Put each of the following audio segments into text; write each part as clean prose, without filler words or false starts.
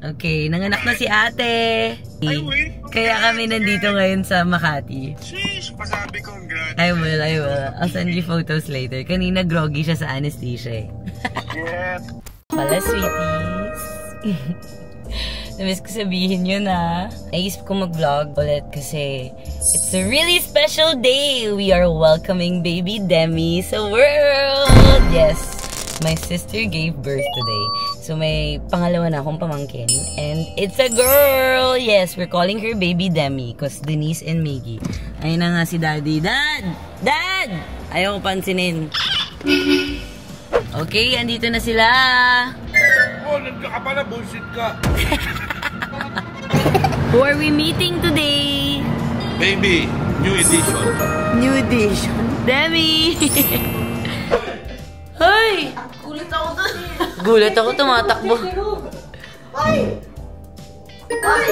Okay, nanganak na si ate. Kaya kami nandito ngayon sa Makati. Sheesh, pasabi congrats. I will. I'll send you photos later. Kanina groggy siya sa anesthesia. Yeah. Pala, sweeties. Namiss ko sabihin yun na. Naisip ko mag-vlog ulit kasi it's a really special day. We are welcoming baby Demi sa world. Yes, my sister gave birth today. So may pangalawa na akong pamangkin. And it's a girl. Yes, we're calling her baby Demi because Denise and Miggy. Ayun na nga si Daddy. Dad! Dad! Ayaw ko pansinin. Okay, andito na sila. Oh, nandiyan ka pala. Bullshit ka. Who are we meeting today? Baby, new edition. New edition. Demi! Hoy! Gulat ako doon. Gulat ako, tumatakbo. Ay! Ay!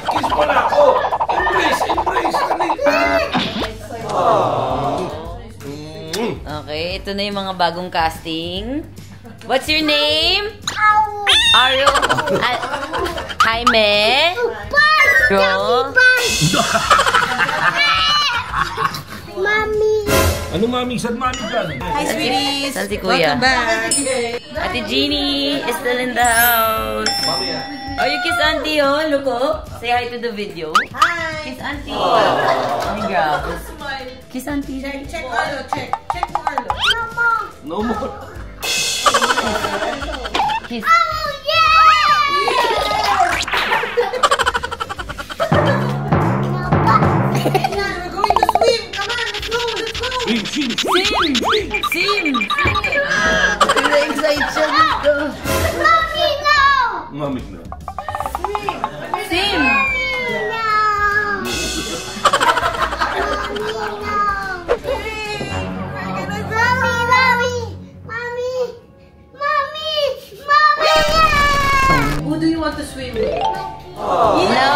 Kiss mo na ako. Embrace. Okay, ito na yung mga bagong casting. What's your name? Aro. Jaime. Ro. Mami! Ano mami? Saan mami dyan? Hi, sweeties! Saan si Kuya? Welcome back! Ate Jeannie is still in the house. Oh, you kiss auntie, oh. Look, oh. Say hi to the video. Hi! Kiss auntie. Ay, grabe. Kiss auntie. Check Arlo, check. Check mo Arlo. Mama! No more. Kiss. Oh, yeah! We're going to swim! Come on, let's go! Let's go! Sim! Na-excite siya dito. Mommy, no! Mami na. Sim! Who do you want to swim with? No!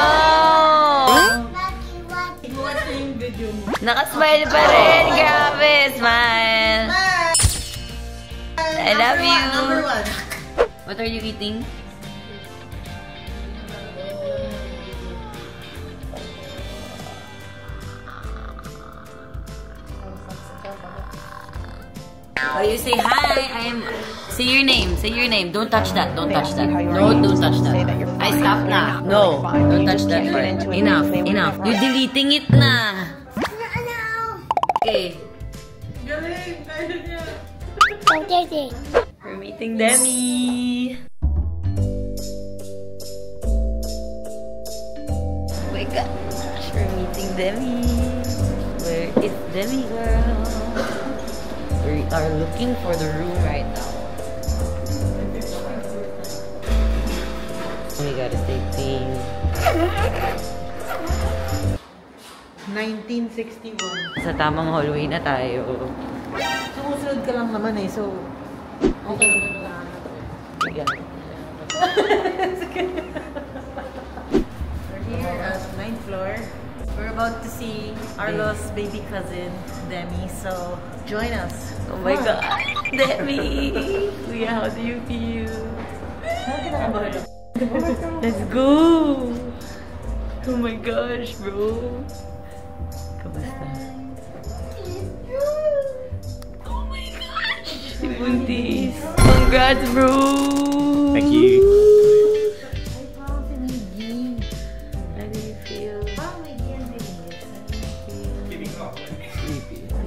Nakasmile pa rin. Grabe, smile. I love you. Number one. What are you eating? Oh, you say hi. Say your name. Say your name. Don't touch that. Don't touch that. No, don't touch that. I stop na. No, don't touch that part. Enough. You're deleting it na. Okay. We're meeting Demi. Oh my gosh, we're meeting Demi. Where is Demi, girl? We are looking for the room right now. We gotta stay clean. 1961. Sa tamang hallway na tayo. Sumusunod ka lang naman eh, so... Okay naman lang. We're here at 9th floor. We're about to see Arlo's baby cousin, Demi, so join us. Oh my God, Demi! Kuya, how do you feel? Let's go! Oh my gosh, bro! Kamusta? Oh my gosh! Si Buntis! Congrats, bro! Thank you. How do you feel?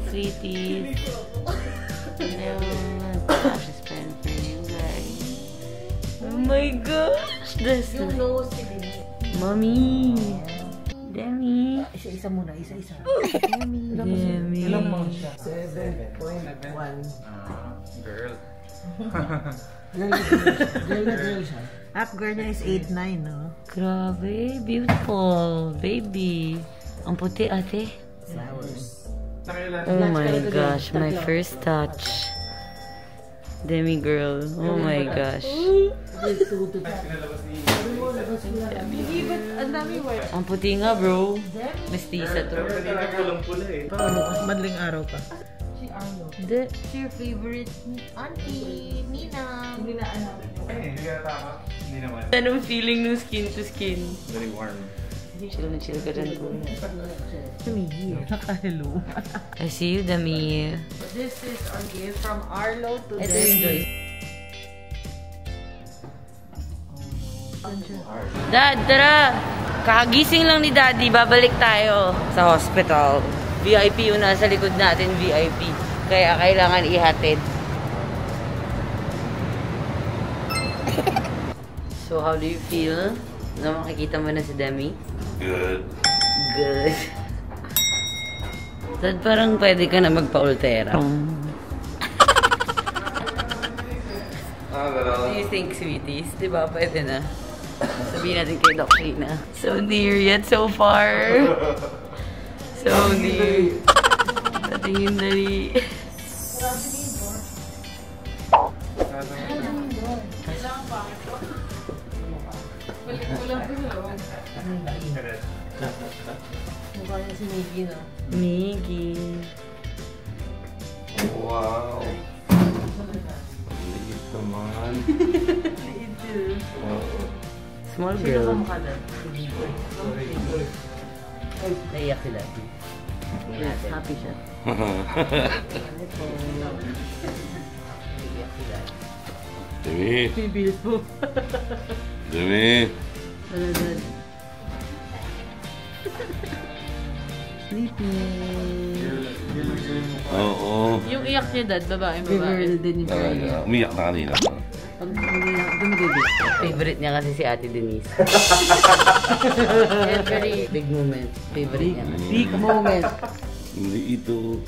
Sweeties. Hello. Gosh, it's fun for you guys. Oh my gosh! That's Yung nose si Demi. Mommy! Demi! Isa-isa muna, isa-isa. Demi! Ilang months siya? 7.1. Girl. Girl siya. Up girl niya is 8'9", no? Grabe, beautiful. Baby. Ang puti, ate. Flowers. Oh my gosh, my first touch. Demi girl. Oh my gosh. Ang puti nga, bro. Mestiza to. Pulang-pula eh. Ano, madaling araw pa. It's your favorite auntie, Nina. Hey, hindi ka tama. Hindi naman. Anong feeling ng skin to skin? Very warm. Chill na chill ka dyan po. Naka-hello. I see you, Dami. This is our gift from Arlo to Ito yung Joy. Dad, tara! Kakagising lang ni Daddy, babalik tayo sa hospital. VIP yung nasa likod natin, VIP. Kaya kailangan ihatid. So, how do you feel? Na makikita mo na si Demi? Good. Good. Dad, parang pwede ka na magpa-ultera. What do you think, sweeties? Diba, pwede na. Sabihin natin kay Doc Sheena. So near yet so far. So near. Patingin dali. Mukha niya si Mickey, no? Mickey. Wow. Liit naman. Small Sino ka girl. mukha doon? Naiyak si Daddy. Yes, happy siya. Dumi. Bibilis po. Dumi. Wala doon. Sleeping. Oo. Yung iyak niya, Dad, babae. Girl din yung Talaga. Umiyak na kanina. Pag dumidibig. Favorite niya kasi si Ate Denise. Every big moment. Favorite niya. Big moment. Hindi ito.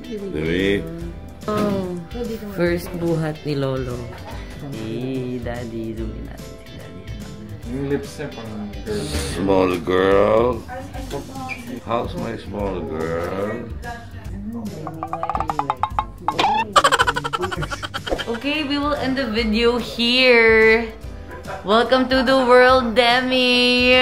Dumi. Oh, first buhat ni Lolo. Si Daddy, zoom in natin si Daddy. Yung lips niya pang girl. Small girl. How's my small girl? Okay, we will end the video here. Welcome to the world, Demi.